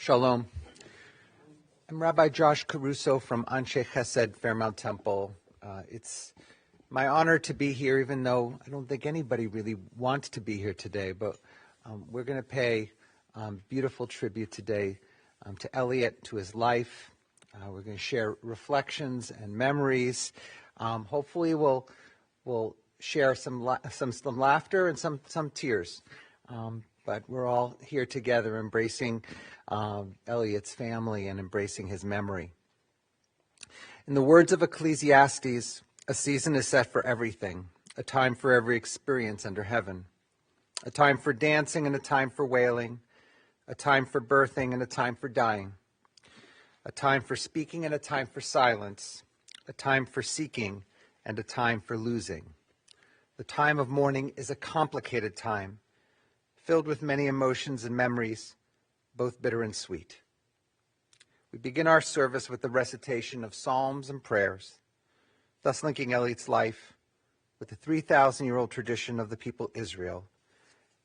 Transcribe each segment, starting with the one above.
Shalom. I'm Rabbi Josh Caruso from Anshe Chesed Fairmount Temple. It's my honor to be here, even though I don't think anybody really wants to be here today, but we're going to pay beautiful tribute today to Eliot, to his life. We're going to share reflections and memories. Hopefully we'll share some laughter and some tears. But we're all here together embracing Eliot's family and embracing his memory. In the words of Ecclesiastes, a season is set for everything, a time for every experience under heaven, a time for dancing and a time for wailing, a time for birthing and a time for dying, a time for speaking and a time for silence, a time for seeking and a time for losing. The time of mourning is a complicated time, filled with many emotions and memories, both bitter and sweet. We begin our service with the recitation of psalms and prayers, thus linking Eliot's life with the 3,000-year-old tradition of the people Israel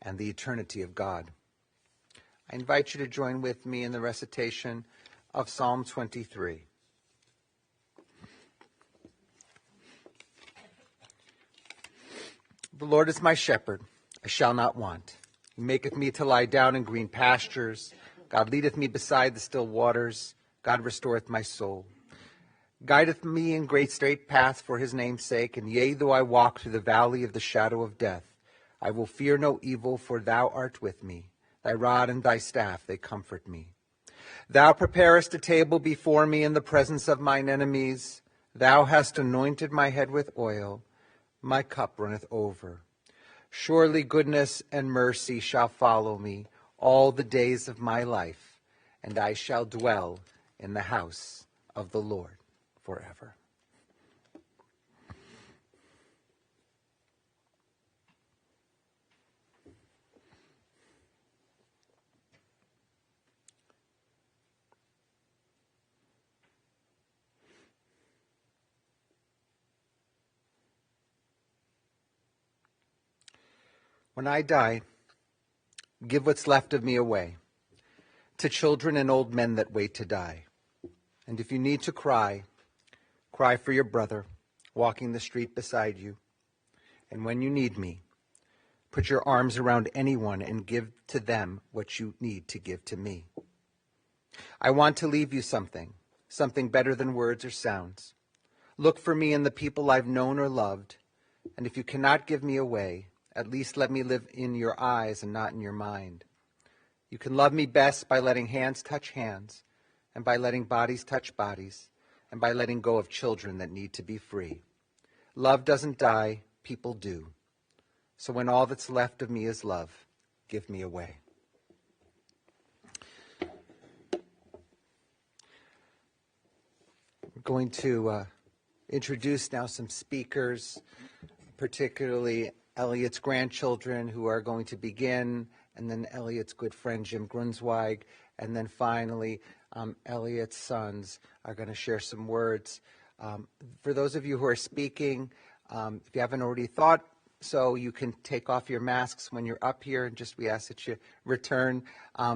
and the eternity of God. I invite you to join with me in the recitation of Psalm 23. The Lord is my shepherd, I shall not want. He maketh me to lie down in green pastures. God leadeth me beside the still waters. God restoreth my soul. Guideth me in great straight paths for his name's sake. And yea, though I walk through the valley of the shadow of death, I will fear no evil, for thou art with me. Thy rod and thy staff, they comfort me. Thou preparest a table before me in the presence of mine enemies. Thou hast anointed my head with oil. My cup runneth over. Surely goodness and mercy shall follow me all the days of my life, and I shall dwell in the house of the Lord forever. When I die, give what's left of me away to children and old men that wait to die. And if you need to cry, cry for your brother walking the street beside you. And when you need me, put your arms around anyone and give to them what you need to give to me. I want to leave you something better than words or sounds. Look for me in the people I've known or loved, and if you cannot give me away, at least let me live in your eyes and not in your mind. You can love me best by letting hands touch hands, and by letting bodies touch bodies, and by letting go of children that need to be free. Love doesn't die, people do. So when all that's left of me is love, give me away. We're going to introduce now some speakers, particularly Eliot's grandchildren who are going to begin, and then Eliot's good friend Jim Grunsweig, and then finally Eliot's sons are going to share some words. For those of you who are speaking, if you haven't already thought so, you can take off your masks when you're up here, and just we ask that you return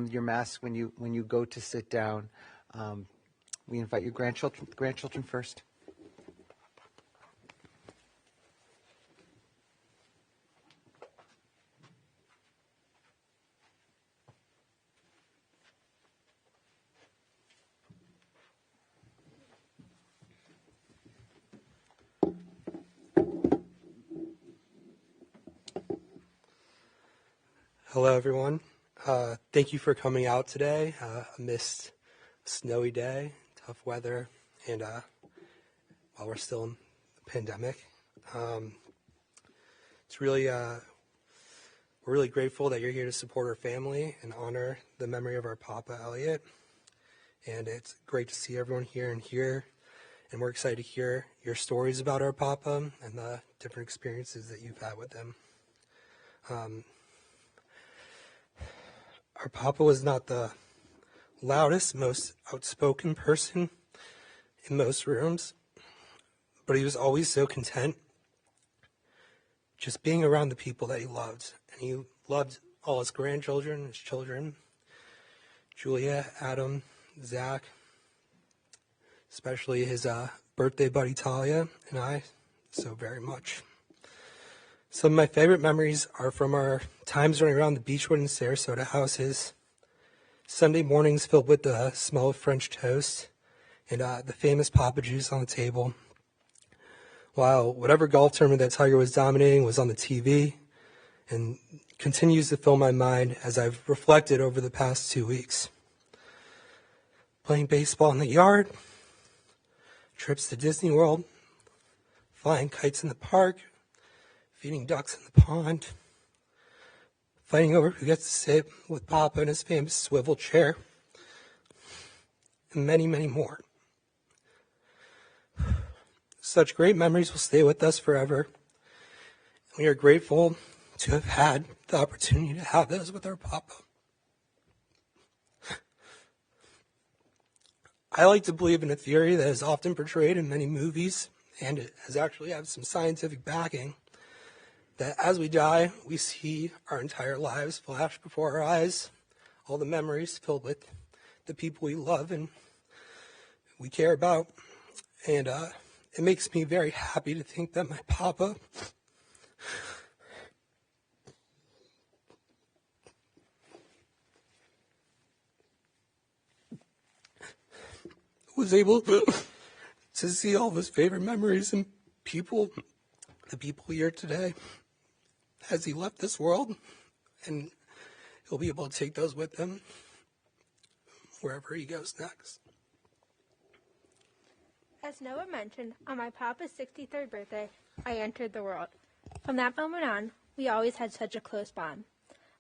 your mask when you go to sit down. We invite your grandchildren first. Hello, everyone. Thank you for coming out today amidst a snowy day, tough weather, and while we're still in the pandemic. It's really, we're really grateful that you're here to support our family and honor the memory of our Papa, Eliot. And it's great to see everyone here, and we're excited to hear your stories about our Papa and the different experiences that you've had with him. Our Papa was not the loudest, most outspoken person in most rooms, but he was always so content just being around the people that he loved. And he loved all his grandchildren, his children, Julia, Adam, Zach, especially his birthday buddy Talia and I so very much. Some of my favorite memories are from our times running around the Beechwood and Sarasota houses, Sunday mornings filled with the smell of French toast, and the famous Papa juice on the table, while whatever golf tournament that Tiger was dominating was on the TV, and continues to fill my mind as I've reflected over the past 2 weeks. Playing baseball in the yard, trips to Disney World, flying kites in the park, feeding ducks in the pond, fighting over who gets to sit with Papa in his famous swivel chair, and many, many more. Such great memories will stay with us forever. We are grateful to have had the opportunity to have those with our Papa. I like to believe in a theory that is often portrayed in many movies, and it has actually had some scientific backing, that as we die, we see our entire lives flash before our eyes, all the memories filled with the people we love and we care about. And it makes me very happy to think that my Papa was able to see all of his favorite memories and people, the people here today, as he left this world, and he'll be able to take those with him wherever he goes next. As Noah mentioned, on my Papa's 63rd birthday, I entered the world. From that moment on, we always had such a close bond.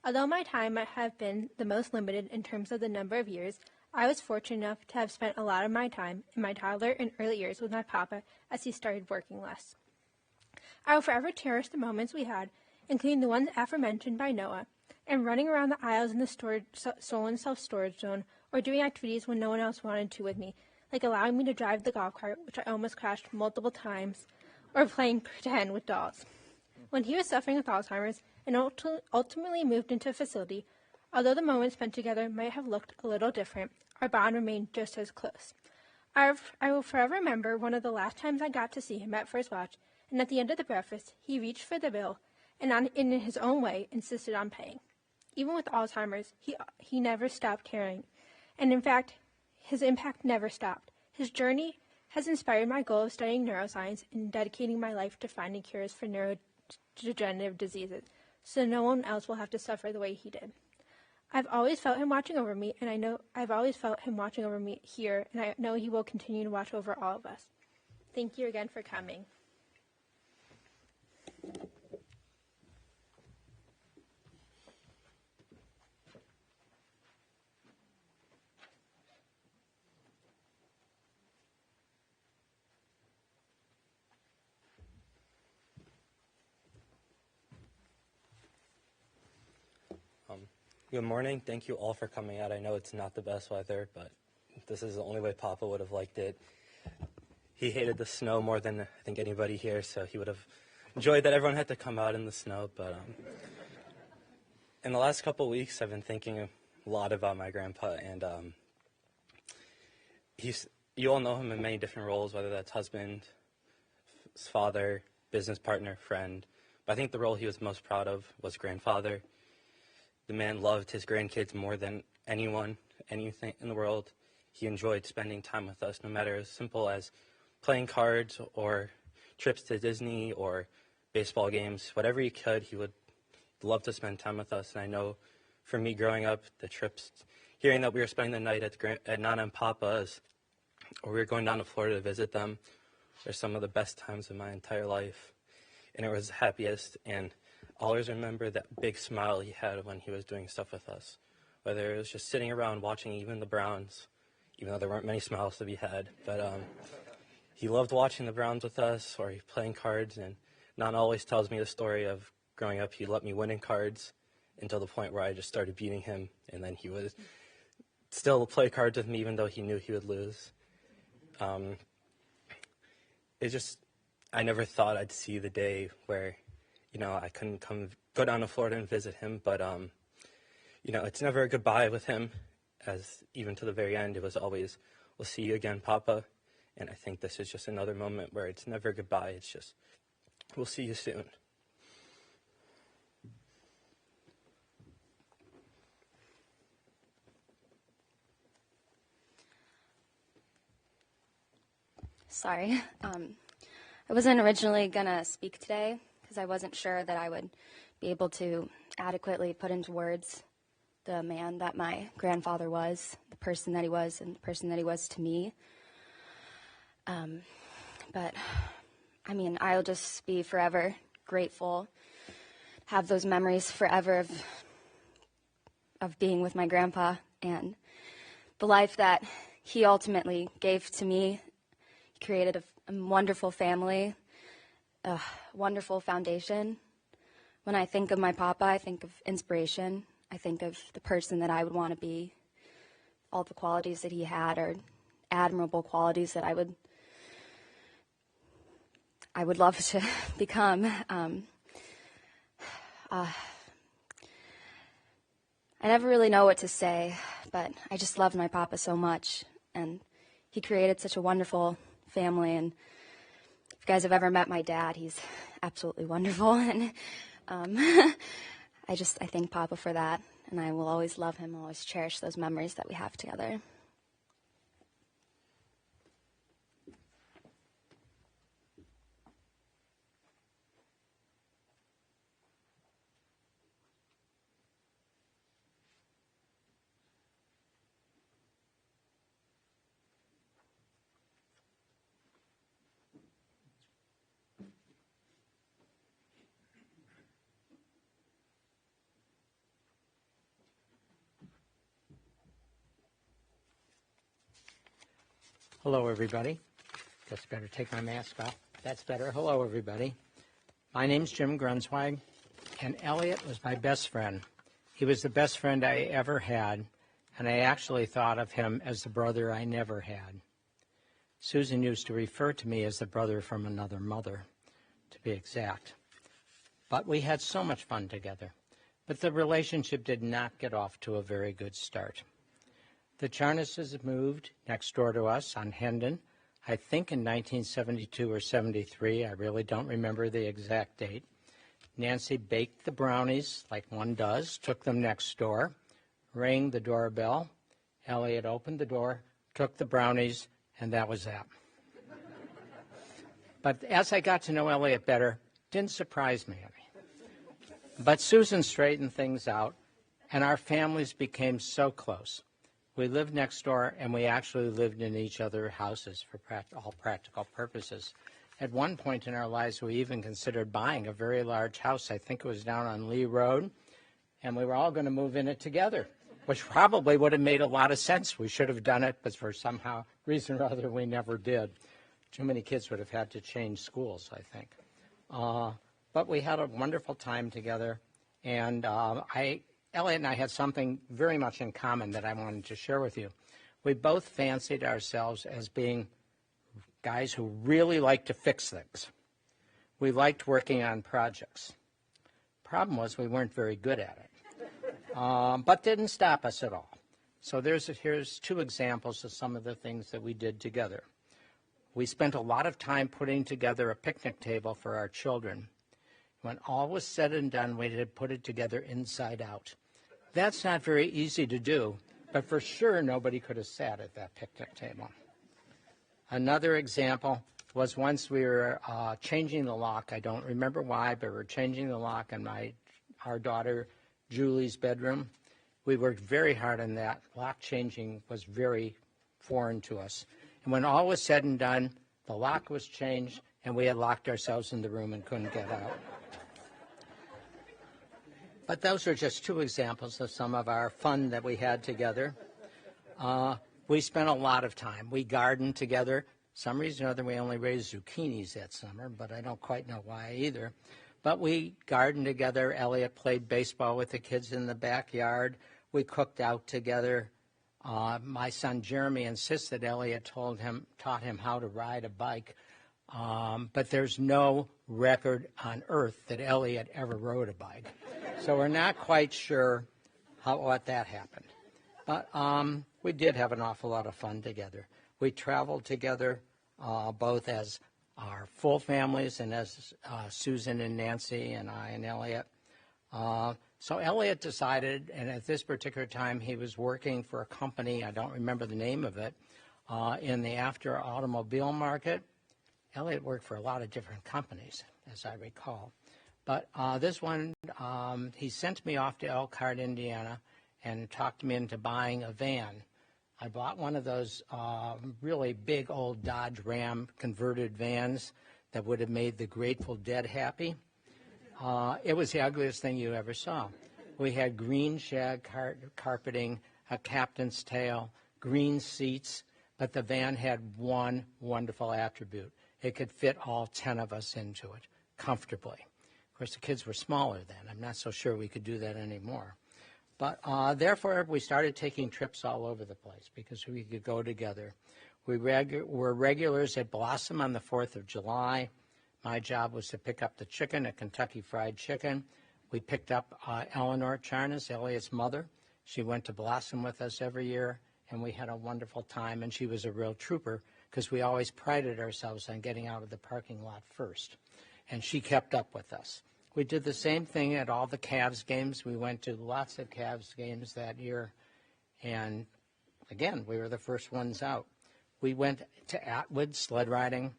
Although my time might have been the most limited in terms of the number of years, I was fortunate enough to have spent a lot of my time in my toddler and early years with my Papa as he started working less. I will forever cherish the moments we had, including the ones aforementioned by Noah, and running around the aisles in the stolen self-storage zone, or doing activities when no one else wanted to with me, like allowing me to drive the golf cart, which I almost crashed multiple times, or playing pretend with dolls. When he was suffering with Alzheimer's and ultimately moved into a facility, although the moments spent together might have looked a little different, our bond remained just as close. I will forever remember one of the last times I got to see him at First Watch, and at the end of the breakfast, he reached for the bill and in his own way insisted on paying. Even with Alzheimer's, he never stopped caring, and in fact, his impact never stopped. His journey has inspired my goal of studying neuroscience and dedicating my life to finding cures for neurodegenerative diseases, so no one else will have to suffer the way he did. I've always felt him watching over me, and I know I've always felt him watching over me here, and I know he will continue to watch over all of us. Thank you again for coming. Good morning. Thank you all for coming out. I know it's not the best weather, but this is the only way Papa would have liked it. He hated the snow more than I think anybody here, so he would have enjoyed that everyone had to come out in the snow. But in the last couple of weeks, I've been thinking a lot about my grandpa, and you all know him in many different roles, whether that's husband, father, business partner, friend. But I think the role he was most proud of was grandfather. The man loved his grandkids more than anyone, anything in the world. He enjoyed spending time with us, no matter as simple as playing cards or trips to Disney or baseball games. Whatever he could, he would love to spend time with us. And I know for me growing up, the trips, hearing that we were spending the night at Nana and Papa's, or we were going down to Florida to visit them, are some of the best times of my entire life. And it was the happiest, and I'll always remember that big smile he had when he was doing stuff with us. Whether it was just sitting around watching even the Browns, even though there weren't many smiles to be had. But he loved watching the Browns with us, or playing cards. And Nana always tells me the story of growing up, he let me win in cards until the point where I just started beating him. And then he would still play cards with me even though he knew he would lose. I never thought I'd see the day where I couldn't go down to Florida and visit him, but, it's never a goodbye with him, as even to the very end, it was always, we'll see you again, Papa, and I think this is just another moment where it's never goodbye, it's just, we'll see you soon. Sorry, I wasn't originally going to speak today, because I wasn't sure that I would be able to adequately put into words the man that my grandfather was, the person that he was, and the person that he was to me. But, I'll just be forever grateful, have those memories forever of being with my grandpa, and the life that he ultimately gave to me. He created a wonderful family, a wonderful foundation. When I think of my papa, I think of inspiration. I think of the person that I would want to be. All the qualities that he had are admirable qualities that I would love to become. I never really know what to say, but I just loved my papa so much, and he created such a wonderful family. And if you guys have ever met my dad, he's absolutely wonderful, and I thank Papa for that, and I will always love him, always cherish those memories that we have together. Hello, everybody. Just better take my mask off. That's better. Hello, everybody. My name's Jim Grunsweig, and Eliot was my best friend. He was the best friend I ever had, and I actually thought of him as the brother I never had. Susan used to refer to me as the brother from another mother, to be exact. But we had so much fun together. But the relationship did not get off to a very good start. The Charnases moved next door to us on Hendon, I think in 1972 or 73. I really don't remember the exact date. Nancy baked the brownies like one does, took them next door, rang the doorbell. Eliot opened the door, took the brownies, and that was that. But as I got to know Eliot better, didn't surprise me any. But Susan straightened things out, and our families became so close. We lived next door, and we actually lived in each other's houses for all practical purposes. At one point in our lives, we even considered buying a very large house. I think it was down on Lee Road, and we were all going to move in it together, which probably would have made a lot of sense. We should have done it, but for somehow reason or other, we never did. Too many kids would have had to change schools, I think. But we had a wonderful time together, and I Eliot and I had something very much in common that I wanted to share with you. We both fancied ourselves as being guys who really like to fix things. We liked working on projects. Problem was we weren't very good at it, but didn't stop us at all. So here's two examples of some of the things that we did together. We spent a lot of time putting together a picnic table for our children. When all was said and done, we had put it together inside out. That's not very easy to do, but for sure nobody could have sat at that picnic table. Another example was once we were changing the lock. I don't remember why, but we were changing the lock in our daughter Julie's bedroom. We worked very hard on that. Lock changing was very foreign to us. And when all was said and done, the lock was changed, and we had locked ourselves in the room and couldn't get out. But those are just two examples of some of our fun that we had together. We spent a lot of time. We gardened together. Some reason or other, we only raised zucchinis that summer, but I don't quite know why either. But we gardened together. Eliot played baseball with the kids in the backyard. We cooked out together. My son Jeremy insists that Eliot taught him how to ride a bike, but there's no record on earth that Eliot ever rode a bike. So we're not quite sure what that happened. But we did have an awful lot of fun together. We traveled together, both as our full families and as Susan and Nancy and I and Eliot. So Eliot decided, and at this particular time he was working for a company, I don't remember the name of it, in the after automobile market. Eliot worked for a lot of different companies, as I recall. But this one, he sent me off to Elkhart, Indiana, and talked me into buying a van. I bought one of those really big old Dodge Ram converted vans that would have made the Grateful Dead happy. It was the ugliest thing you ever saw. We had green shag carpeting, a captain's tail, green seats, but the van had one wonderful attribute. It could fit all 10 of us into it comfortably. Of course, the kids were smaller then. I'm not so sure we could do that anymore. But therefore, we started taking trips all over the place because we could go together. We were regulars at Blossom on the 4th of July. My job was to pick up the chicken at Kentucky Fried Chicken. We picked up Eleanor Charnas, Eliot's mother. She went to Blossom with us every year, and we had a wonderful time, and she was a real trooper because we always prided ourselves on getting out of the parking lot first, and she kept up with us. We did the same thing at all the Cavs games. We went to lots of Cavs games that year, and again, we were the first ones out. We went to Atwood sled riding.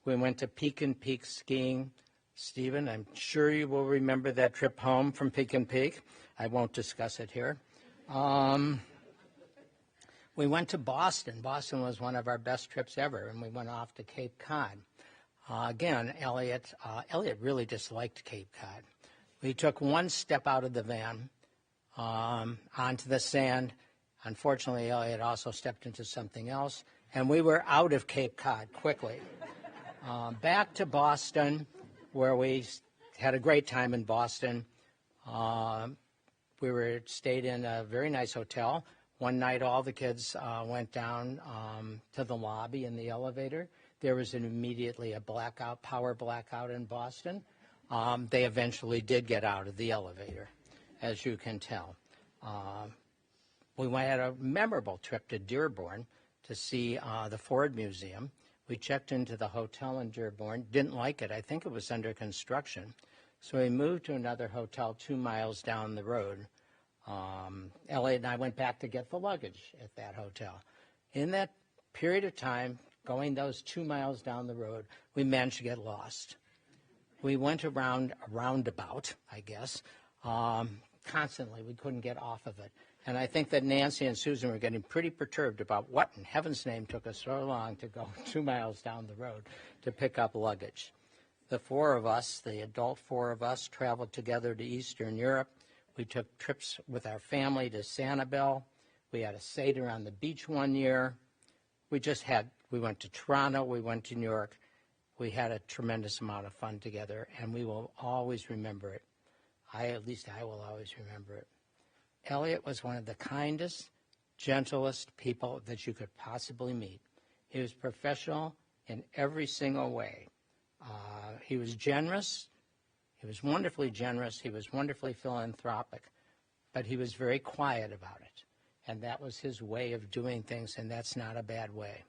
We went to Peak and Peak skiing. Stephen, I'm sure you will remember that trip home from Peak and Peak. I won't discuss it here. We went to Boston. Boston was one of our best trips ever, and we went off to Cape Cod. Again, Eliot really disliked Cape Cod. We took one step out of the van onto the sand. Unfortunately, Eliot also stepped into something else, and we were out of Cape Cod quickly. Back to Boston, where we had a great time in Boston. We stayed in a very nice hotel. One night, all the kids went down to the lobby in the elevator. There was immediately a power blackout in Boston. They eventually did get out of the elevator, as you can tell. We had a memorable trip to Dearborn to see the Ford Museum. We checked into the hotel in Dearborn, didn't like it. I think it was under construction. So we moved to another hotel 2 miles down the road. Eliot and I went back to get the luggage at that hotel. In that period of time, going those 2 miles down the road, we managed to get lost. We went around a roundabout, I guess, constantly. We couldn't get off of it. And I think that Nancy and Susan were getting pretty perturbed about what in heaven's name took us so long to go 2 miles down the road to pick up luggage. The four of us, the adult four of us, traveled together to Eastern Europe. We took trips with our family to Sanibel. We had a Seder on the beach one year. We went to Toronto. We went to New York. We had a tremendous amount of fun together, and we will always remember it. At least I will always remember it. Eliot was one of the kindest, gentlest people that you could possibly meet. He was professional in every single way. He was generous. He was wonderfully generous. He was wonderfully philanthropic, but he was very quiet about it. And that was his way of doing things, and that's not a bad way.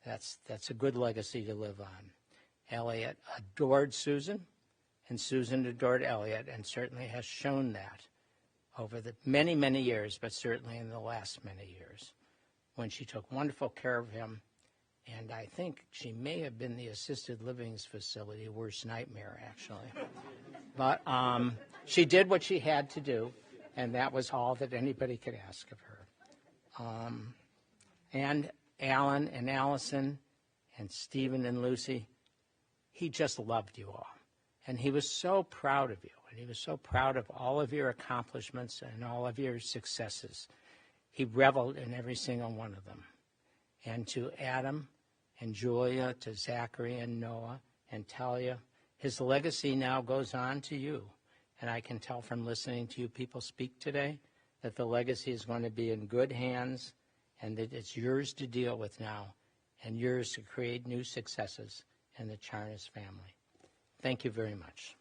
That's a good legacy to live on. Eliot adored Susan, and Susan adored Eliot, and certainly has shown that over the many, many years, but certainly in the last many years, when she took wonderful care of him. And I think she may have been the assisted living facility worst nightmare, actually. But she did what she had to do, and that was all that anybody could ask of her. And Alan and Allison and Stephen and Lucy, he just loved you all. And he was so proud of you, and he was so proud of all of your accomplishments and all of your successes. He reveled in every single one of them. And to Adam and Julia, to Zachary and Noah and Talia, his legacy now goes on to you. And I can tell from listening to you people speak today that the legacy is going to be in good hands, and that it's yours to deal with now and yours to create new successes in the Charnas family. Thank you very much.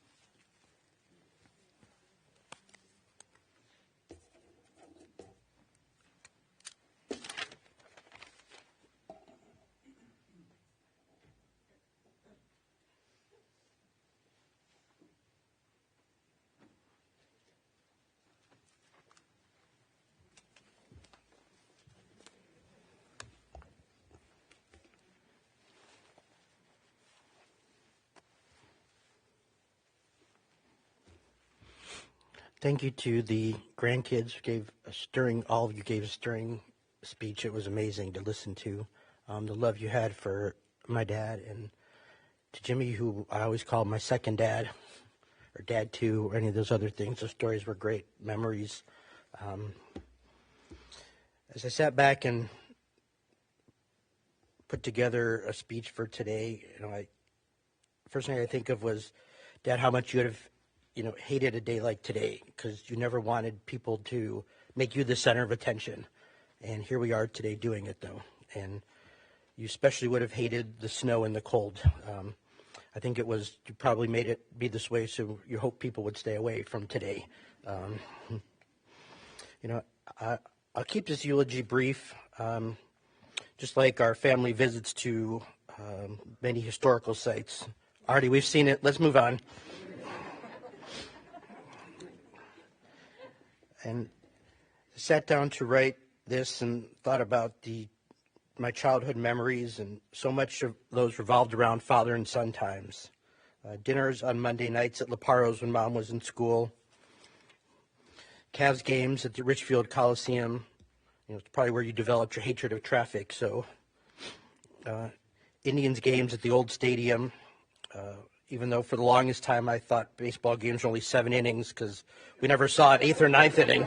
Thank you to the grandkids who all of you gave a stirring speech. It was amazing to listen to. The love you had for my dad, and to Jimmy, who I always called my second dad, or dad two, or any of those other things. Those stories were great memories. As I sat back and put together a speech for today, first thing I think of was, Dad, how much you would have hated a day like today, because you never wanted people to make you the center of attention. And here we are today doing it, though. And you especially would have hated the snow and the cold. I think you probably made it be this way so you hope people would stay away from today. I'll keep this eulogy brief. Just like our family visits to many historical sites. Artie, we've seen it. Let's move on. And I sat down to write this and thought about my childhood memories, and so much of those revolved around father and son times. Dinners on Monday nights at Leparo's when Mom was in school. Cavs games at the Richfield Coliseum. It's probably where you developed your hatred of traffic. So Indians games at the old stadium. Even though for the longest time I thought baseball games were only 7 innings because we never saw an 8th or 9th inning.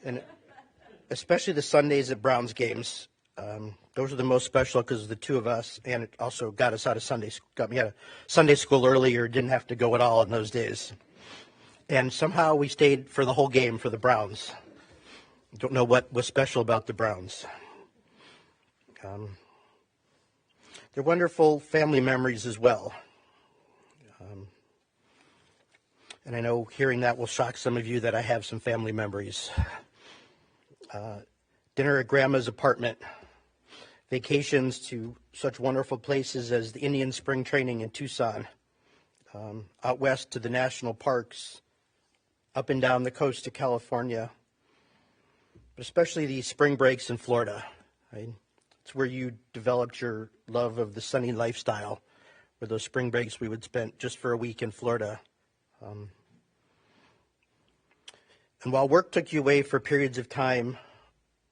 And especially the Sundays at Browns games. Those are the most special because of the two of us, and it also got us out of got me out of Sunday school earlier, didn't have to go at all in those days. And somehow we stayed for the whole game for the Browns. Don't know what was special about the Browns. They're wonderful family memories as well. And I know hearing that will shock some of you that I have some family memories. Dinner at Grandma's apartment. Vacations to such wonderful places as the Indian Spring Training in Tucson. Out west to the national parks. Up and down the coast of California. But especially the spring breaks in Florida. Right? It's where you developed your love of the sunny lifestyle, where those spring breaks we would spend just for a week in Florida. And while work took you away for periods of time,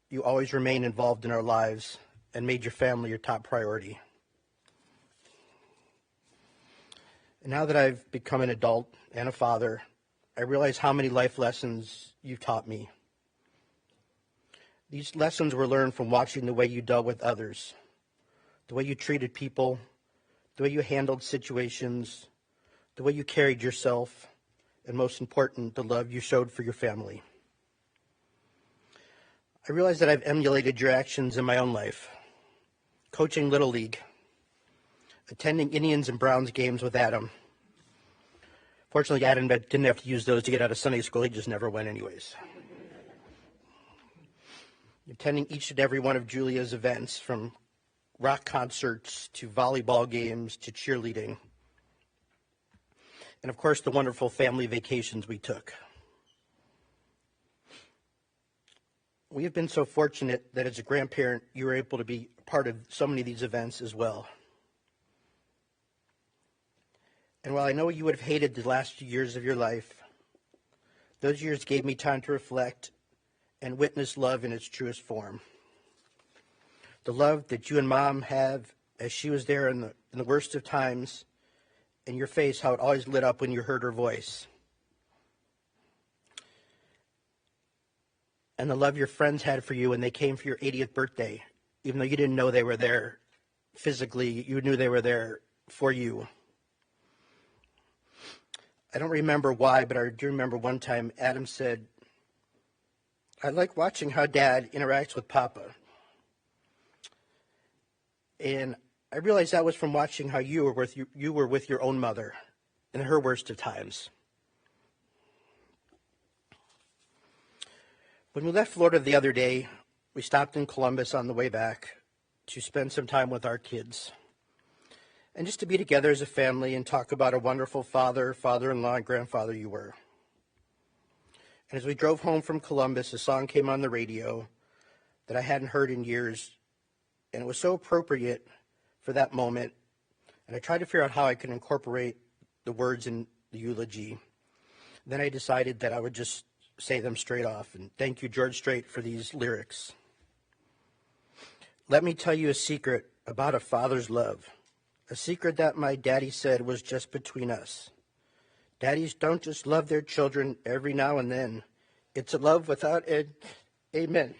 you always remained involved in our lives and made your family your top priority. And now that I've become an adult and a father, I realize how many life lessons you've taught me. These lessons were learned from watching the way you dealt with others, the way you treated people, the way you handled situations, the way you carried yourself, and most important, the love you showed for your family. I realize that I've emulated your actions in my own life. Coaching Little League, attending Indians and Browns games with Adam. Fortunately, Adam didn't have to use those to get out of Sunday school. He just never went anyways. Attending each and every one of Julia's events, from rock concerts to volleyball games to cheerleading. And of course, the wonderful family vacations we took. We have been so fortunate that as a grandparent, you were able to be part of so many of these events as well. And while I know you would have hated the last few years of your life, those years gave me time to reflect and witness love in its truest form. The love that you and Mom have as she was there in the worst of times, and your face, how it always lit up when you heard her voice. And the love your friends had for you when they came for your 80th birthday, even though you didn't know they were there physically, you knew they were there for you. I don't remember why, but I do remember one time Adam said, "I like watching how Dad interacts with Papa." And I realized that was from watching how you were with your own mother in her worst of times. When we left Florida the other day, we stopped in Columbus on the way back to spend some time with our kids and just to be together as a family and talk about a wonderful father, father-in-law, and grandfather you were. And as we drove home from Columbus, a song came on the radio that I hadn't heard in years, and it was so appropriate for that moment. And I tried to figure out how I could incorporate the words in the eulogy. Then I decided that I would just say them straight off. And thank you, George Strait, for these lyrics. Let me tell you a secret about a father's love. A secret that my daddy said was just between us. Daddies don't just love their children every now and then. It's a love without an amen.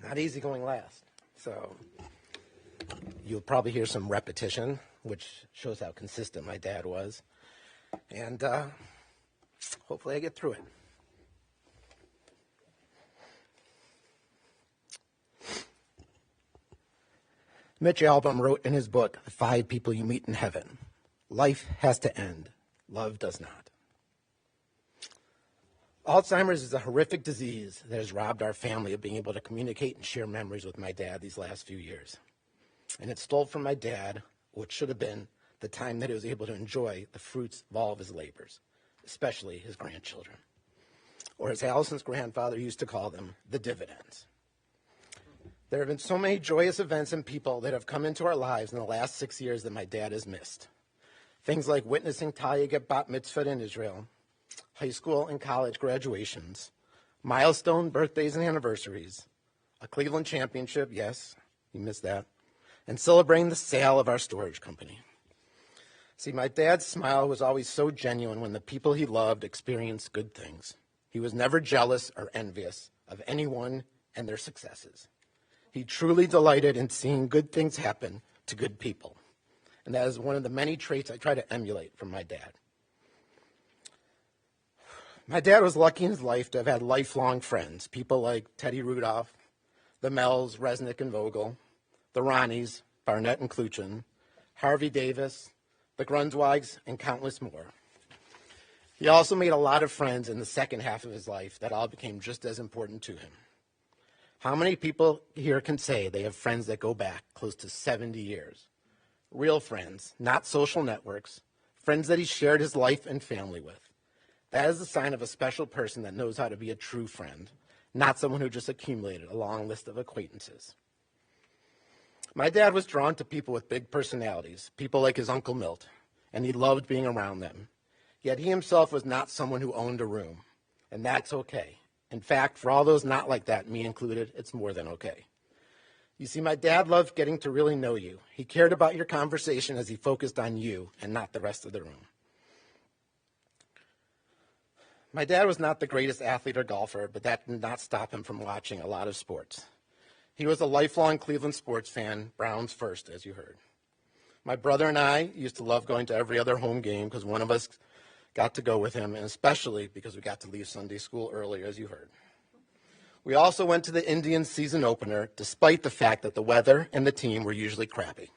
Not easy going last. So you'll probably hear some repetition, which shows how consistent my dad was. And hopefully I get through it. Mitch Albom wrote in his book, The 5 People You Meet in Heaven, life has to end. Love does not. Alzheimer's is a horrific disease that has robbed our family of being able to communicate and share memories with my dad these last few years. And it stole from my dad what should have been the time that he was able to enjoy the fruits of all of his labors, especially his grandchildren. Or as Allison's grandfather used to call them, the dividends. There have been so many joyous events and people that have come into our lives in the last 6 years that my dad has missed. Things like witnessing Talia get bat mitzvahed in Israel, high school and college graduations, milestone birthdays and anniversaries, a Cleveland championship, yes, you missed that, and celebrating the sale of our storage company. See, my dad's smile was always so genuine when the people he loved experienced good things. He was never jealous or envious of anyone and their successes. He truly delighted in seeing good things happen to good people. And that is one of the many traits I try to emulate from my dad. My dad was lucky in his life to have had lifelong friends, people like Teddy Rudolph, the Mells, Resnick and Vogel, the Ronnies, Barnett and Kluchin, Harvey Davis, the Grunzweigs, and countless more. He also made a lot of friends in the second half of his life that all became just as important to him. How many people here can say they have friends that go back close to 70 years? Real friends, not social networks, friends that he shared his life and family with. That is the sign of a special person that knows how to be a true friend, not someone who just accumulated a long list of acquaintances. My dad was drawn to people with big personalities, people like his Uncle Milt, and he loved being around them. Yet he himself was not someone who owned a room, and that's okay. In fact, for all those not like that, me included, it's more than okay. You see, my dad loved getting to really know you. He cared about your conversation as he focused on you and not the rest of the room. My dad was not the greatest athlete or golfer, but that did not stop him from watching a lot of sports. He was a lifelong Cleveland sports fan, Browns first, as you heard. My brother and I used to love going to every other home game because one of us got to go with him, and especially because we got to leave Sunday school early, as you heard. We also went to the Indians season opener, despite the fact that the weather and the team were usually crappy.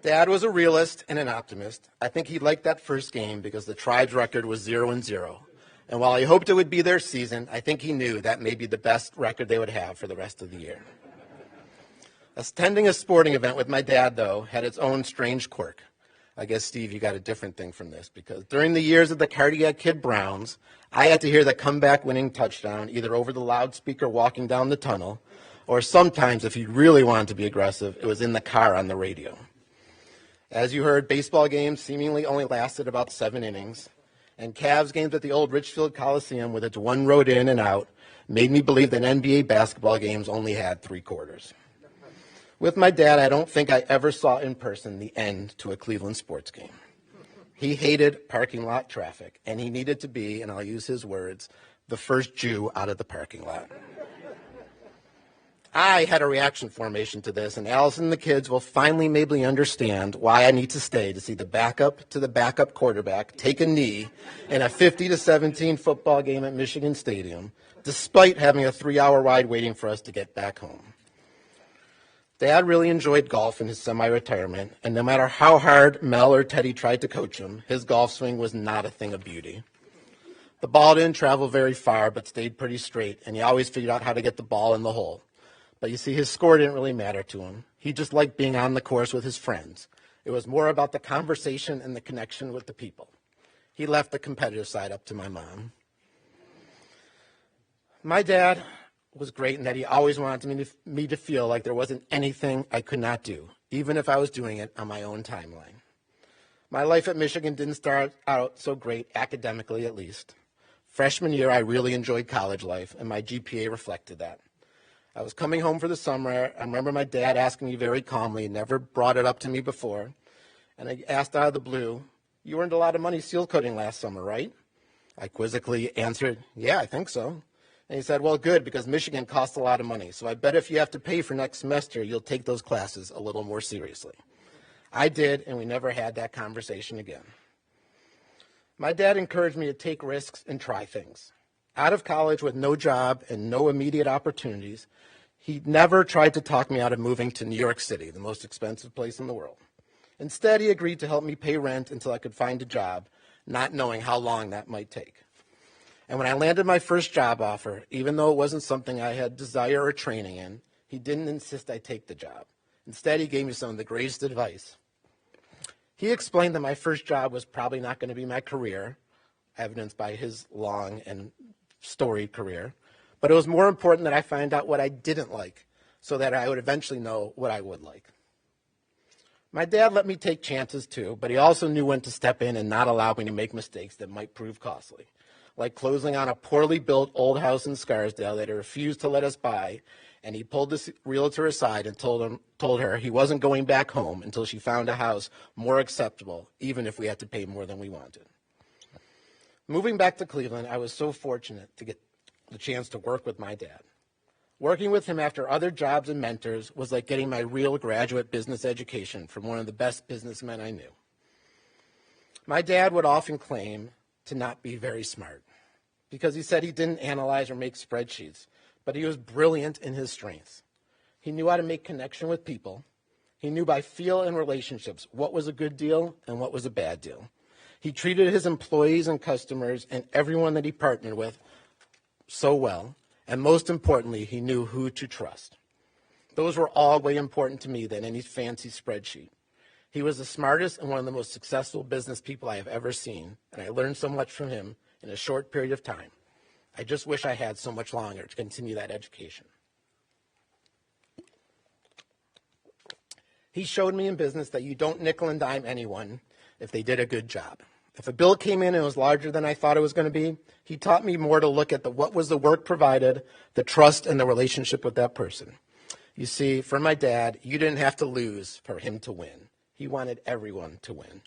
Dad was a realist and an optimist. I think he liked that first game because the Tribe's record was 0-0. And while he hoped it would be their season, I think he knew that may be the best record they would have for the rest of the year. Attending a sporting event with my dad, though, had its own strange quirk. I guess, Steve, you got a different thing from this, because during the years of the Cardiac Kid Browns, I had to hear the comeback winning touchdown either over the loudspeaker walking down the tunnel, or sometimes, if you really wanted to be aggressive, it was in the car on the radio. As you heard, baseball games seemingly only lasted about 7 innings, and Cavs games at the old Richfield Coliseum with its one road in and out made me believe that NBA basketball games only had 3 quarters. With my dad, I don't think I ever saw in person the end to a Cleveland sports game. He hated parking lot traffic, and he needed to be, and I'll use his words, the first Jew out of the parking lot. I had a reaction formation to this, and Allison and the kids will finally maybe understand why I need to stay to see the backup to the backup quarterback take a knee in a 50-17 football game at Michigan Stadium, despite having a 3-hour ride waiting for us to get back home. Dad really enjoyed golf in his semi-retirement, and no matter how hard Mel or Teddy tried to coach him, his golf swing was not a thing of beauty. The ball didn't travel very far, but stayed pretty straight, and he always figured out how to get the ball in the hole. But you see, his score didn't really matter to him. He just liked being on the course with his friends. It was more about the conversation and the connection with the people. He left the competitive side up to my mom. My dad was great in that he always wanted me to feel like there wasn't anything I could not do, even if I was doing it on my own timeline. My life at Michigan didn't start out so great, academically at least. Freshman year, I really enjoyed college life, and my GPA reflected that. I was coming home for the summer. I remember my dad asking me very calmly, never brought it up to me before, and I asked out of the blue, "You earned a lot of money seal coating last summer, right?" I quizzically answered, "Yeah, I think so." And he said, "Well, good, because Michigan costs a lot of money, so I bet if you have to pay for next semester, you'll take those classes a little more seriously." I did, and we never had that conversation again. My dad encouraged me to take risks and try things. Out of college with no job and no immediate opportunities, he never tried to talk me out of moving to New York City, the most expensive place in the world. Instead, he agreed to help me pay rent until I could find a job, not knowing how long that might take. And when I landed my first job offer, even though it wasn't something I had desire or training in, he didn't insist I take the job. Instead, he gave me some of the greatest advice. He explained that my first job was probably not going to be my career, evidenced by his long and storied career, but it was more important that I find out what I didn't like so that I would eventually know what I would like. My dad let me take chances too, but he also knew when to step in and not allow me to make mistakes that might prove costly, like closing on a poorly built old house in Scarsdale that he refused to let us buy, and he pulled the realtor aside and told her he wasn't going back home until she found a house more acceptable, even if we had to pay more than we wanted. Moving back to Cleveland, I was so fortunate to get the chance to work with my dad. Working with him after other jobs and mentors was like getting my real graduate business education from one of the best businessmen I knew. My dad would often claim to not be very smart because he said he didn't analyze or make spreadsheets, but he was brilliant in his strengths. He knew how to make connection with people. He knew by feel and relationships what was a good deal and what was a bad deal. He treated his employees and customers and everyone that he partnered with so well, and most importantly, he knew who to trust. Those were all way important to me than any fancy spreadsheet. He was the smartest and one of the most successful business people I have ever seen, and I learned so much from him in a short period of time. I just wish I had so much longer to continue that education. He showed me in business that you don't nickel and dime anyone if they did a good job. If a bill came in and was larger than I thought it was going to be, he taught me more to look at what was the work provided, the trust, and the relationship with that person. You see, for my dad, you didn't have to lose for him to win. He wanted everyone to win.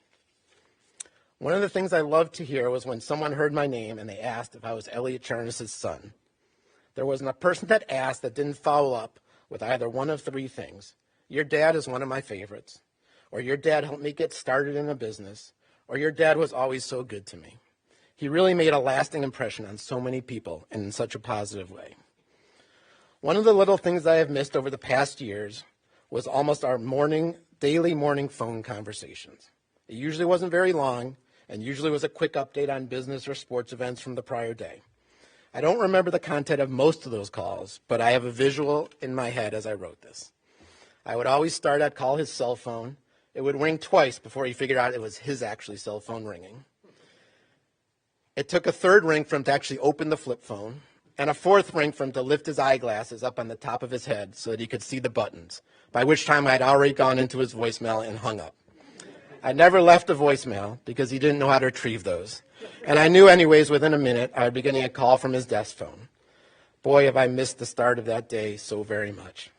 One of the things I loved to hear was when someone heard my name and they asked if I was Eliot Charnas' son. There wasn't a person that asked that didn't follow up with either one of three things. Your dad is one of my favorites, or your dad helped me get started in a business, or your dad was always so good to me. He really made a lasting impression on so many people and in such a positive way. One of the little things I have missed over the past years was almost our daily morning phone conversations. It usually wasn't very long, and usually was a quick update on business or sports events from the prior day. I don't remember the content of most of those calls, but I have a visual in my head as I wrote this. I would always start, I'd call his cell phone. It would ring twice before he figured out it was his actually cell phone ringing. It took a third ring for him to actually open the flip phone, and a fourth ring for him to lift his eyeglasses up on the top of his head so that he could see the buttons, by which time I had already gone into his voicemail and hung up. I never left a voicemail because he didn't know how to retrieve those. And I knew anyways within a minute I would be getting a call from his desk phone. Boy, have I missed the start of that day so very much.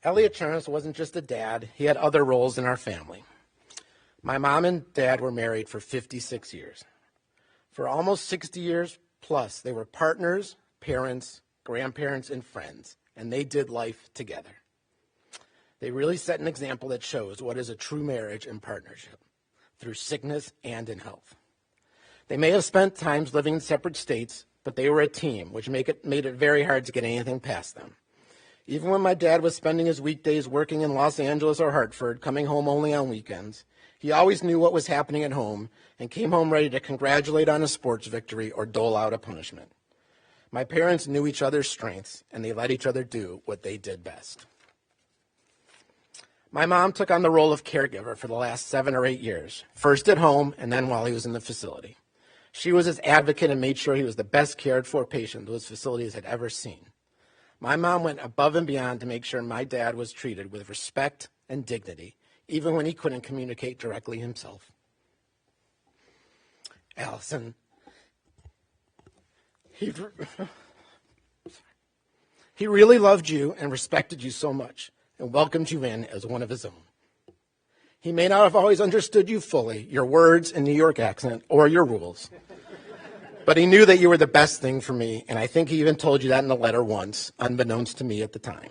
Eliot Charnas wasn't just a dad, he had other roles in our family. My mom and dad were married for 56 years. For almost 60 years plus, they were partners, parents, grandparents, and friends, and they did life together. They really set an example that shows what is a true marriage and partnership, through sickness and in health. They may have spent times living in separate states, but they were a team, which made it very hard to get anything past them. Even when my dad was spending his weekdays working in Los Angeles or Hartford, coming home only on weekends, he always knew what was happening at home and came home ready to congratulate on a sports victory or dole out a punishment. My parents knew each other's strengths, and they let each other do what they did best. My mom took on the role of caregiver for the last 7 or 8 years, first at home and then while he was in the facility. She was his advocate and made sure he was the best cared for patient those facilities had ever seen. My mom went above and beyond to make sure my dad was treated with respect and dignity, even when he couldn't communicate directly himself. Allison, he really loved you and respected you so much and welcomed you in as one of his own. He may not have always understood you fully, your words and New York accent, or your rules, but he knew that you were the best thing for me, and I think he even told you that in a letter once, unbeknownst to me at the time.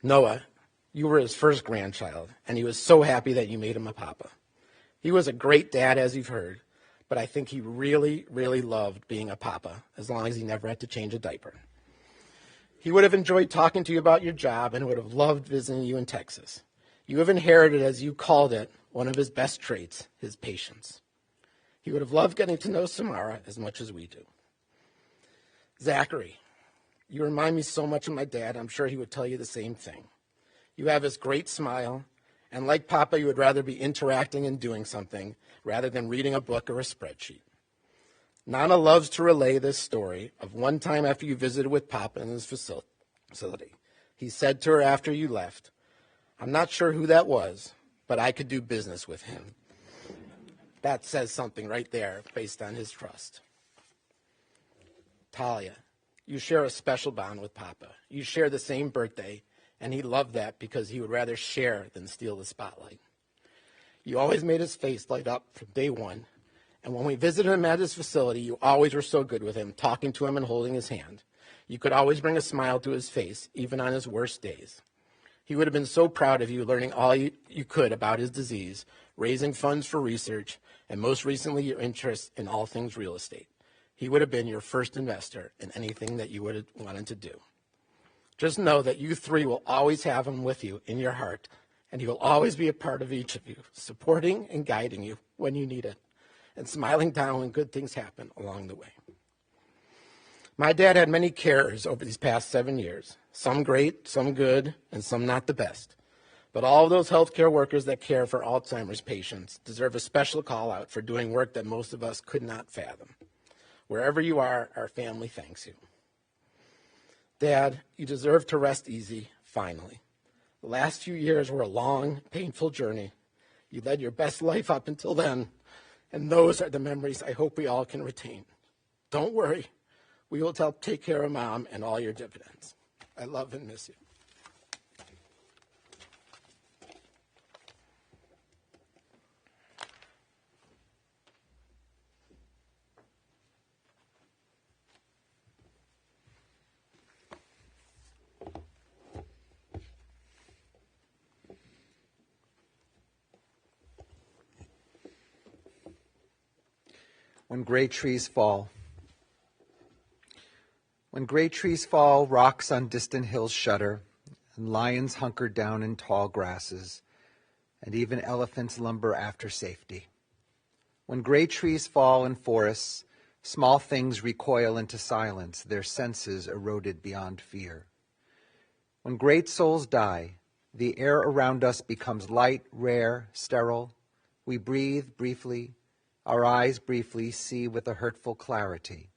Noah, you were his first grandchild, and he was so happy that you made him a papa. He was a great dad, as you've heard, but I think he really, really loved being a papa, as long as he never had to change a diaper. He would have enjoyed talking to you about your job and would have loved visiting you in Texas. You have inherited, as you called it, one of his best traits, his patience. He would have loved getting to know Samara as much as we do. Zachary, you remind me so much of my dad. I'm sure he would tell you the same thing. You have his great smile, and like Papa, you would rather be interacting and doing something rather than reading a book or a spreadsheet. Nana loves to relay this story of one time after you visited with Papa in his facility. He said to her after you left, "I'm not sure who that was, but I could do business with him." That says something right there based on his trust. Talia, you share a special bond with Papa. You share the same birthday, and he loved that because he would rather share than steal the spotlight. You always made his face light up from day one, and when we visited him at his facility, you always were so good with him, talking to him and holding his hand. You could always bring a smile to his face, even on his worst days. He would have been so proud of you, learning all you could about his disease, raising funds for research, and most recently your interest in all things real estate. He would have been your first investor in anything that you would have wanted to do. Just know that you three will always have him with you in your heart, and he will always be a part of each of you, supporting and guiding you when you need it, and smiling down when good things happen along the way. My dad had many carers over these past 7 years, some great, some good, and some not the best. But all of those healthcare workers that care for Alzheimer's patients deserve a special call out for doing work that most of us could not fathom. Wherever you are, our family thanks you. Dad, you deserve to rest easy, finally. The last few years were a long, painful journey. You led your best life up until then, and those are the memories I hope we all can retain. Don't worry. We will help take care of Mom and all your dividends. I love and miss you. When great trees fall. When great trees fall, rocks on distant hills shudder, and lions hunker down in tall grasses, and even elephants lumber after safety. When great trees fall in forests, small things recoil into silence, their senses eroded beyond fear. When great souls die, the air around us becomes light, rare, sterile. We breathe briefly, our eyes briefly see with a hurtful clarity.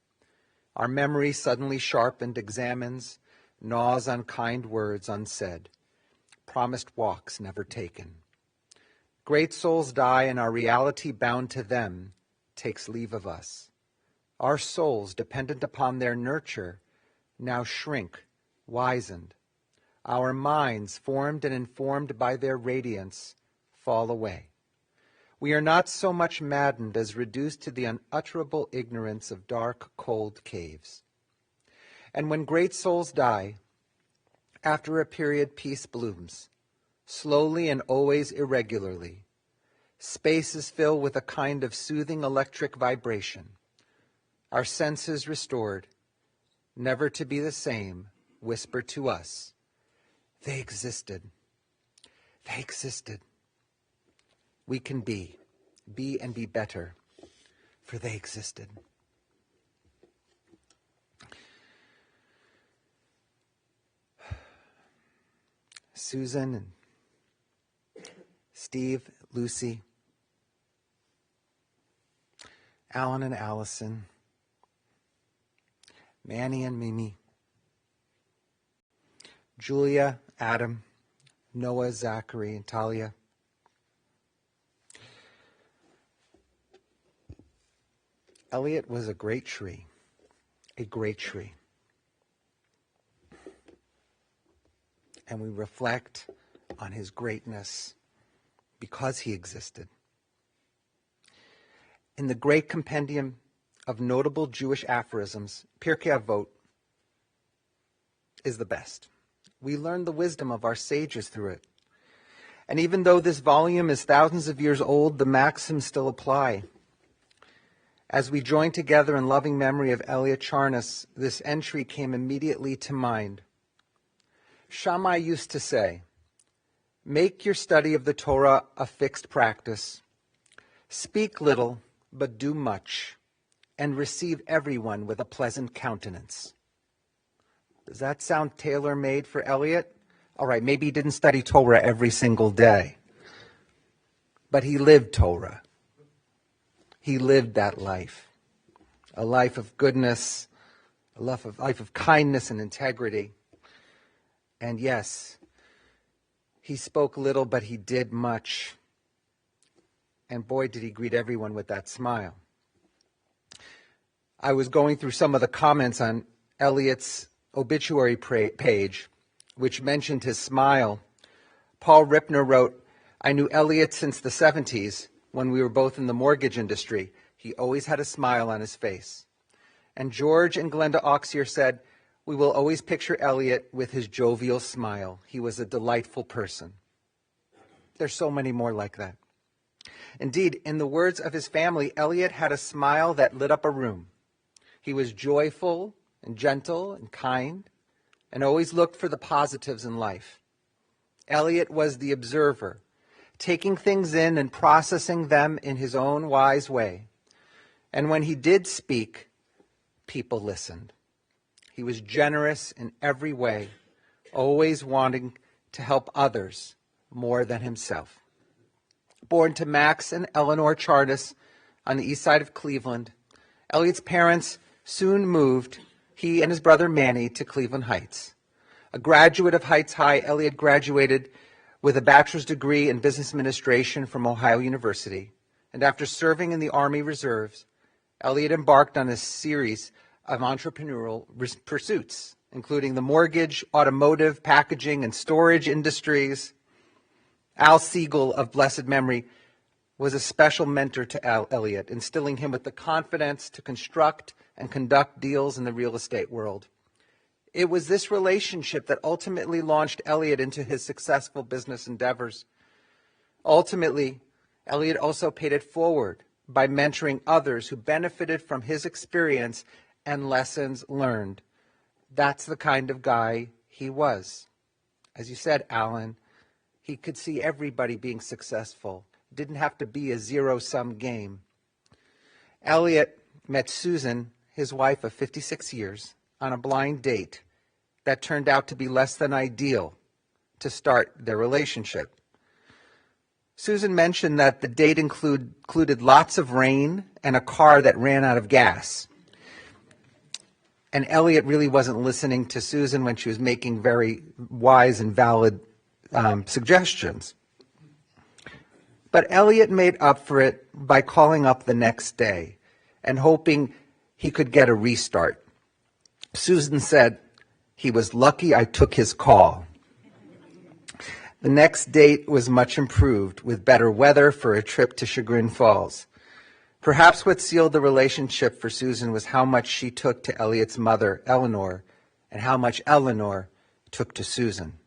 Our memory suddenly sharpened examines, gnaws on kind words unsaid, promised walks never taken. Great souls die, and our reality bound to them takes leave of us. Our souls, dependent upon their nurture, now shrink, wizened. Our minds, formed and informed by their radiance, fall away. We are not so much maddened as reduced to the unutterable ignorance of dark, cold caves. And when great souls die, after a period peace blooms, slowly and always irregularly. Spaces fill with a kind of soothing electric vibration. Our senses restored, never to be the same, whisper to us, they existed. They existed. We can be and be better, for they existed. Susan and Steve, Lucy, Alan and Allison, Manny and Mimi, Julia, Adam, Noah, Zachary, and Talia. Eliot was a great tree, a great tree. And we reflect on his greatness because he existed. In the great compendium of notable Jewish aphorisms, Pirkei Avot is the best. We learn the wisdom of our sages through it. And even though this volume is thousands of years old, the maxims still apply. As we join together in loving memory of Eliot Charnas, this entry came immediately to mind. Shammai used to say, make your study of the Torah a fixed practice. Speak little, but do much, and receive everyone with a pleasant countenance. Does that sound tailor-made for Eliot? All right, maybe he didn't study Torah every single day, but he lived Torah. He lived that life, a life of goodness, a life of kindness and integrity. And yes, he spoke little, but he did much. And boy, did he greet everyone with that smile. I was going through some of the comments on Eliot's obituary page, which mentioned his smile. Paul Ripner wrote, I knew Eliot since the 70s when we were both in the mortgage industry. He always had a smile on his face. And George and Glenda Auxier said, we will always picture Eliot with his jovial smile. He was a delightful person. There's so many more like that. Indeed, in the words of his family, Eliot had a smile that lit up a room. He was joyful and gentle and kind and always looked for the positives in life. Eliot was the observer, taking things in and processing them in his own wise way. And when he did speak, people listened. He was generous in every way, always wanting to help others more than himself. Born to Max and Eleanor Charnas on the east side of Cleveland, Eliot's parents soon moved he and his brother Manny to Cleveland Heights. A graduate of Heights High, Eliot graduated with a bachelor's degree in business administration from Ohio University. And after serving in the Army Reserves, Eliot embarked on a series of entrepreneurial pursuits, including the mortgage, automotive, packaging, and storage industries. Al Siegel of blessed memory was a special mentor to Eliot, instilling him with the confidence to construct and conduct deals in the real estate world. It was this relationship that ultimately launched Eliot into his successful business endeavors. Ultimately, Eliot also paid it forward by mentoring others who benefited from his experience and lessons learned. That's the kind of guy he was. As you said, Alan, he could see everybody being successful. It didn't have to be a zero-sum game. Eliot met Susan, his wife of 56 years, on a blind date that turned out to be less than ideal to start their relationship. Susan mentioned that the date included lots of rain and a car that ran out of gas. And Eliot really wasn't listening to Susan when she was making very wise and valid suggestions. But Eliot made up for it by calling up the next day and hoping he could get a restart. Susan said, "He was lucky I took his call." The next date was much improved, with better weather for a trip to Chagrin Falls. Perhaps what sealed the relationship for Susan was how much she took to Eliot's mother, Eleanor, and how much Eleanor took to Susan.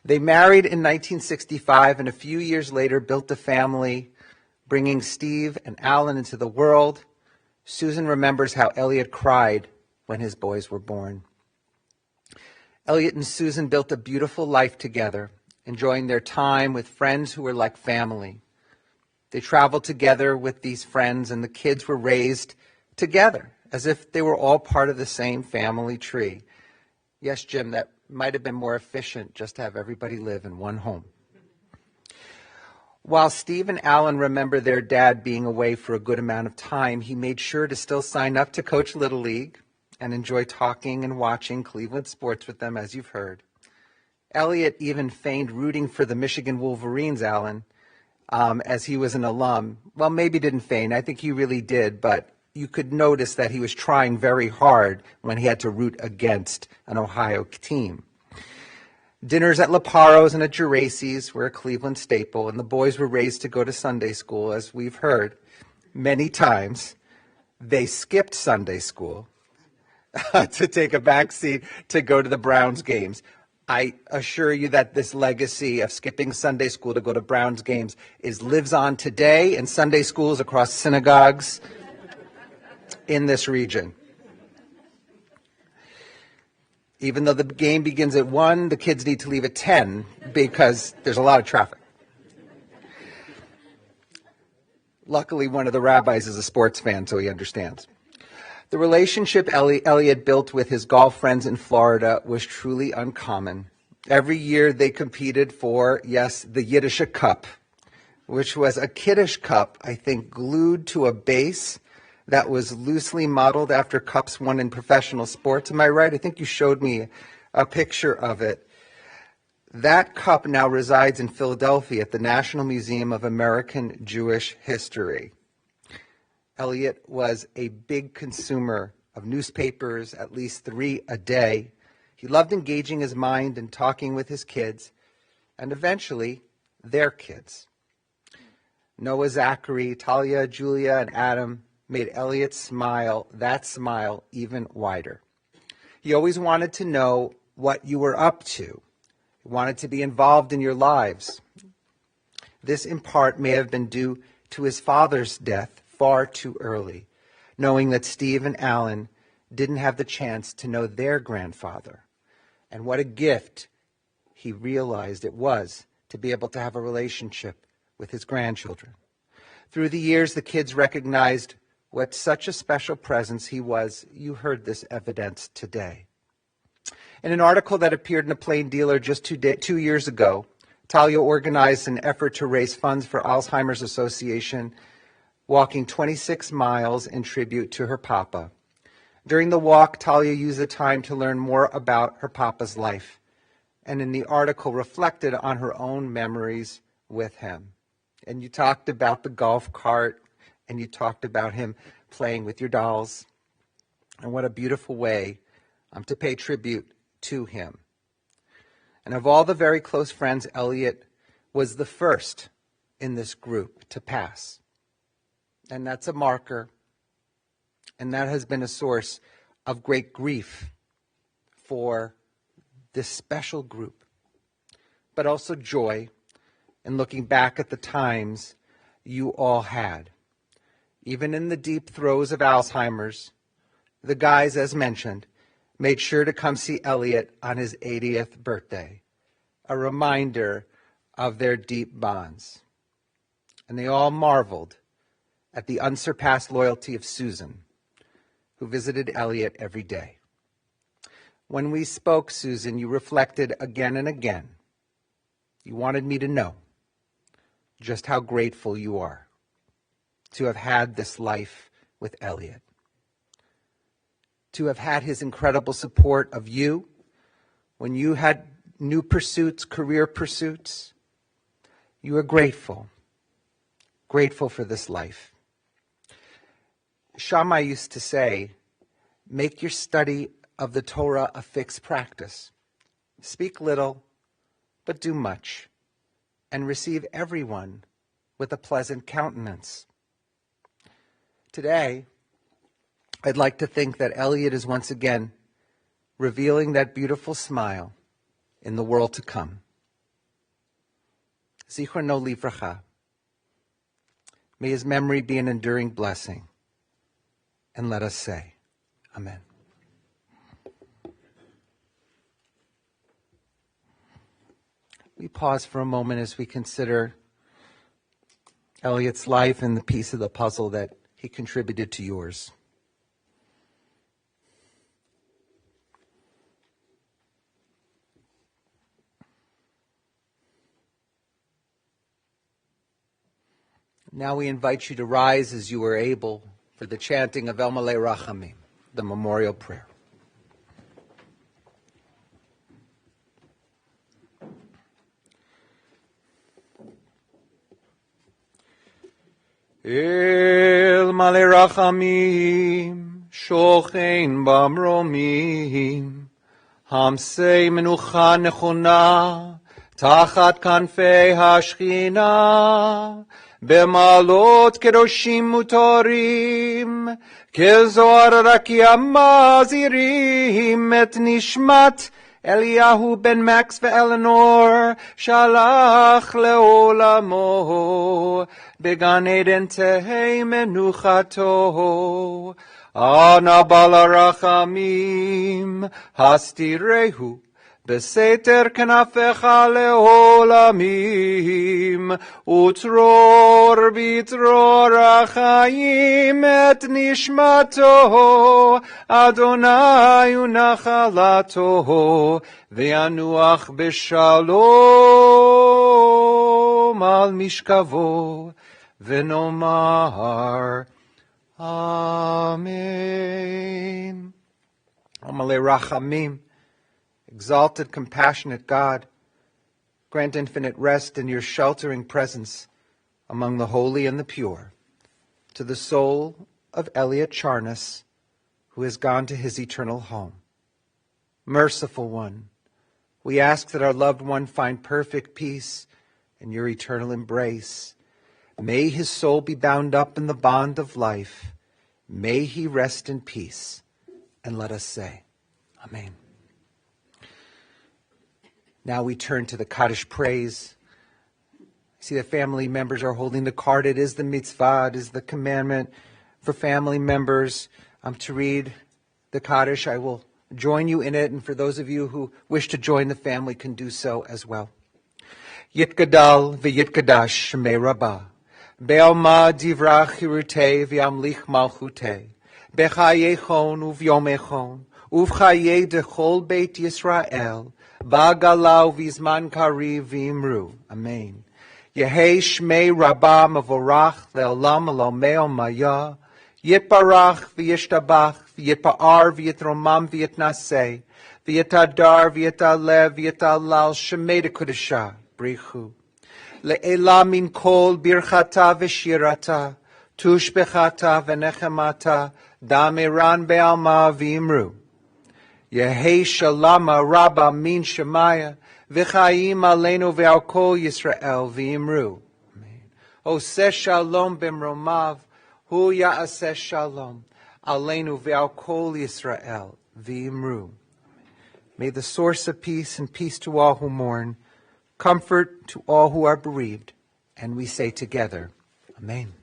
They married in 1965 and a few years later built a family, bringing Steve and Alan into the world. Susan remembers how Eliot cried when his boys were born. Eliot and Susan built a beautiful life together, enjoying their time with friends who were like family. They traveled together with these friends, and the kids were raised together, as if they were all part of the same family tree. Yes, Jim, that might have been more efficient just to have everybody live in one home. While Steve and Alan remember their dad being away for a good amount of time, he made sure to still sign up to coach Little League and enjoy talking and watching Cleveland sports with them, as you've heard. Eliot even feigned rooting for the Michigan Wolverines, Alan, as he was an alum. Well, maybe didn't feign. I think he really did, but you could notice that he was trying very hard when he had to root against an Ohio team. Dinners at Leparo's and at Geraci's were a Cleveland staple, and the boys were raised to go to Sunday school, as we've heard many times. They skipped Sunday school to take a back seat to go to the Browns games. I assure you that this legacy of skipping Sunday school to go to Browns games lives on today in Sunday schools across synagogues in this region. Even though the game begins at 1, the kids need to leave at 10 because there's a lot of traffic. Luckily, one of the rabbis is a sports fan, so he understands. The relationship Eliot built with his golf friends in Florida was truly uncommon. Every year they competed for, yes, the Yiddish Cup, which was a Kaddish cup, I think, glued to a base that was loosely modeled after cups won in professional sports. Am I right? I think you showed me a picture of it. That cup now resides in Philadelphia at the National Museum of American Jewish History. Eliot was a big consumer of newspapers, at least 3 a day. He loved engaging his mind and talking with his kids, and eventually their kids. Noah, Zachary, Talia, Julia, and Adam made Eliot's smile, that smile, even wider. He always wanted to know what you were up to. He wanted to be involved in your lives. This, in part, may have been due to his father's death far too early, knowing that Steve and Alan didn't have the chance to know their grandfather. And what a gift he realized it was to be able to have a relationship with his grandchildren. Through the years, the kids recognized what such a special presence he was. You heard this evidence today. In an article that appeared in a Plain Dealer just 2 years ago, Talia organized an effort to raise funds for Alzheimer's Association, walking 26 miles in tribute to her papa. During the walk, Talia used the time to learn more about her papa's life, and in the article reflected on her own memories with him. And you talked about the golf cart, and you talked about him playing with your dolls, and what a beautiful way to pay tribute to him. And of all the very close friends, Eliot was the first in this group to pass. And that's a marker, and that has been a source of great grief for this special group, but also joy in looking back at the times you all had. Even in the deep throes of Alzheimer's, the guys, as mentioned, made sure to come see Eliot on his 80th birthday, a reminder of their deep bonds. And they all marveled at the unsurpassed loyalty of Susan, who visited Eliot every day. When we spoke, Susan, you reflected again and again. You wanted me to know just how grateful you are to have had this life with Eliot, to have had his incredible support of you when you had new pursuits, career pursuits. You are grateful for this life. Shammai used to say, make your study of the Torah a fixed practice. Speak little, but do much, and receive everyone with a pleasant countenance. Today, I'd like to think that Eliot is once again revealing that beautiful smile in the world to come. Zichrono livracha. May his memory be an enduring blessing. And let us say, Amen. We pause for a moment as we consider Eliot's life and the piece of the puzzle that he contributed to yours. Now we invite you to rise as you are able for the chanting of Malayrachami, the memorial prayer. El Malayrachamim, shochein bamromim, hamsei menucha nechona, tachat kanfei hashchina, במעלות קדושים מותרים, כזוהר רקיע מזהירים את נשמת אליהו בן מקס ואלנור, שלח לעולמו, בגן עדן תהי מנוחתו. אנא בעל הרחמים, הסתירהו, בסתר כנפיך לעולמים, וצרור בצרור החיים את נשמתו, אדוני ונחלתו, וינוח בשלום על משכבו, ונאמר אמן. Malayrachami. Exalted, compassionate God, grant infinite rest in your sheltering presence among the holy and the pure, to the soul of Eliot Charnas, who has gone to his eternal home. Merciful One, we ask that our loved one find perfect peace in your eternal embrace. May his soul be bound up in the bond of life. May he rest in peace. And let us say, Amen. Now we turn to the Kaddish Praise. I see that family members are holding the card. It is the mitzvah, it is the commandment for family members to read the Kaddish. I will join you in it, and for those of you who wish to join the family can do so as well. Yitgadal v'yitkadash shmei Rabbah, be'alma divrach hirutei v'yamlich malchutei, bechayechon uv'yomechon, uv'chayei dechol beit Yisrael, Vagalau vizman kari v'imru. Amen. Yehei shmei Rabbah mavorach le'olam alomeo maya. Yitbarach v'yishtabach v'yitpa'ar v'yitromam v'yitnaseh v'yitadar v'yitalev v'yitalal shemeda kudesha brichu. Le'ela min kol birchata v'shirata tushbechata v'nechemata damiran be'alma v'imru. Yehei shalama rabba min shemaya v'chaim aleinu ve'al kol Yisrael v'imru. Oseh shalom b'mromav hu ya'aseh shalom aleinu ve'al kol Yisrael v'imru. May the source of peace and peace to all who mourn, comfort to all who are bereaved, and we say together, Amen.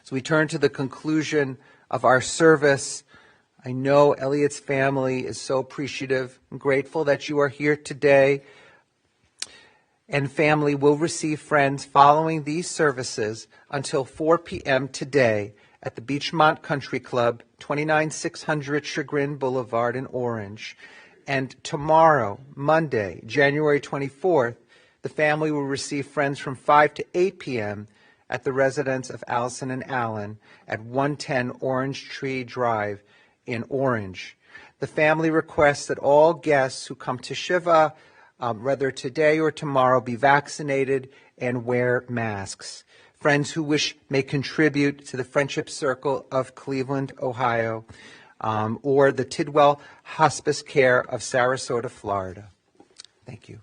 So we turn to the conclusion of our service. I know Eliot's family is so appreciative and grateful that you are here today. And family will receive friends following these services until 4 p.m. today at the Beachmont Country Club, 29600 Chagrin Boulevard in Orange. And tomorrow, Monday, January 24th, the family will receive friends from 5 to 8 p.m. at the residence of Allison and Allen at 110 Orange Tree Drive in Orange. The family requests that all guests who come to Shiva, whether today or tomorrow, be vaccinated and wear masks. Friends who wish may contribute to the Friendship Circle of Cleveland, Ohio, or the Tidwell Hospice Care of Sarasota, Florida. Thank you.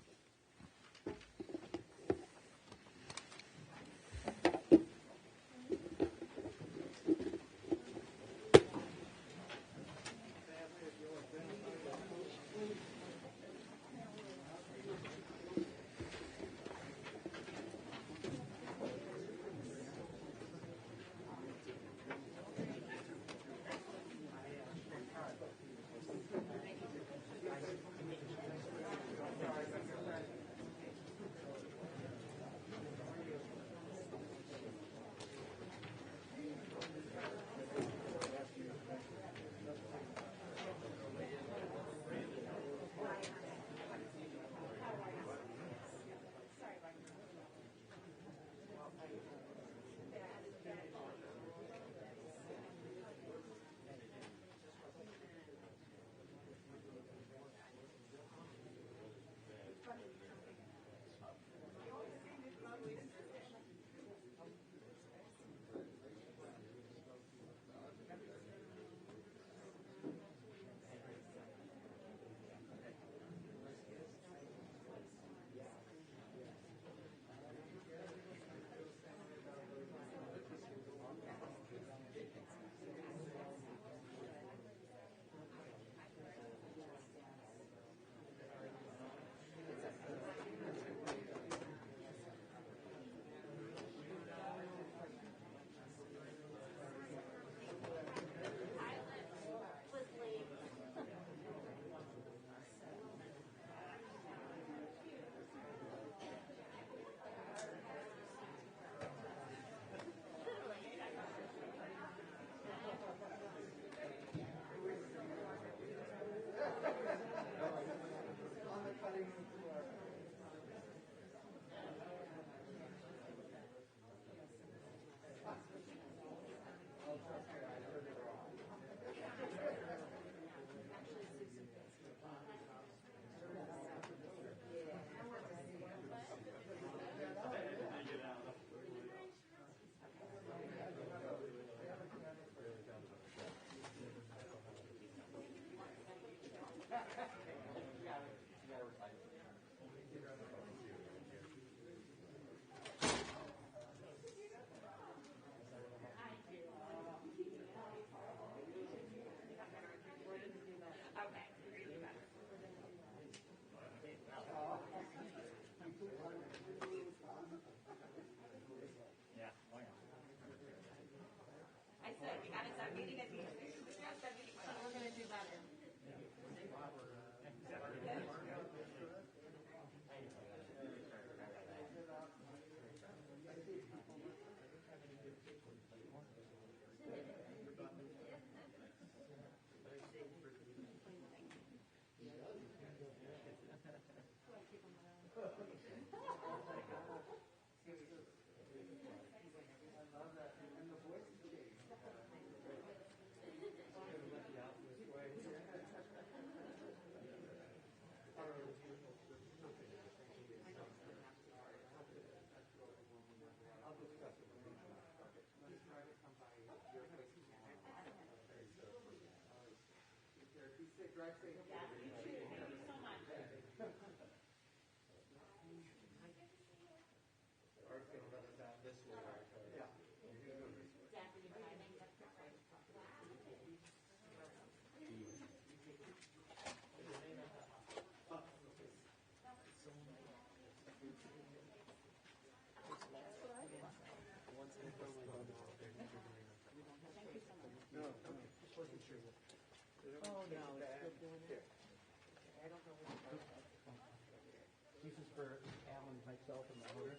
This is for Alan, myself, and my mother.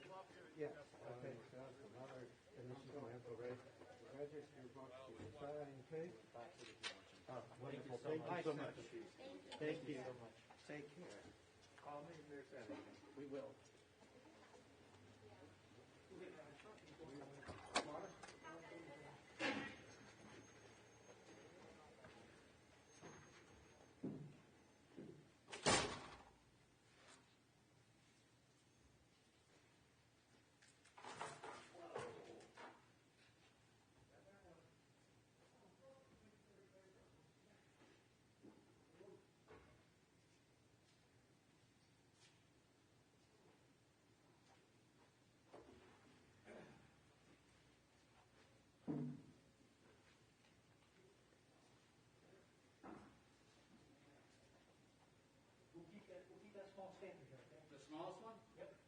Yes. Okay. And this is my uncle Ray. Roger, your box to the side, okay? Wonderful. Thank you so much. Thank you so much. Take care. Call me if there's anything. We will. We'll keep that small stamp here, okay? The smallest one? Yep.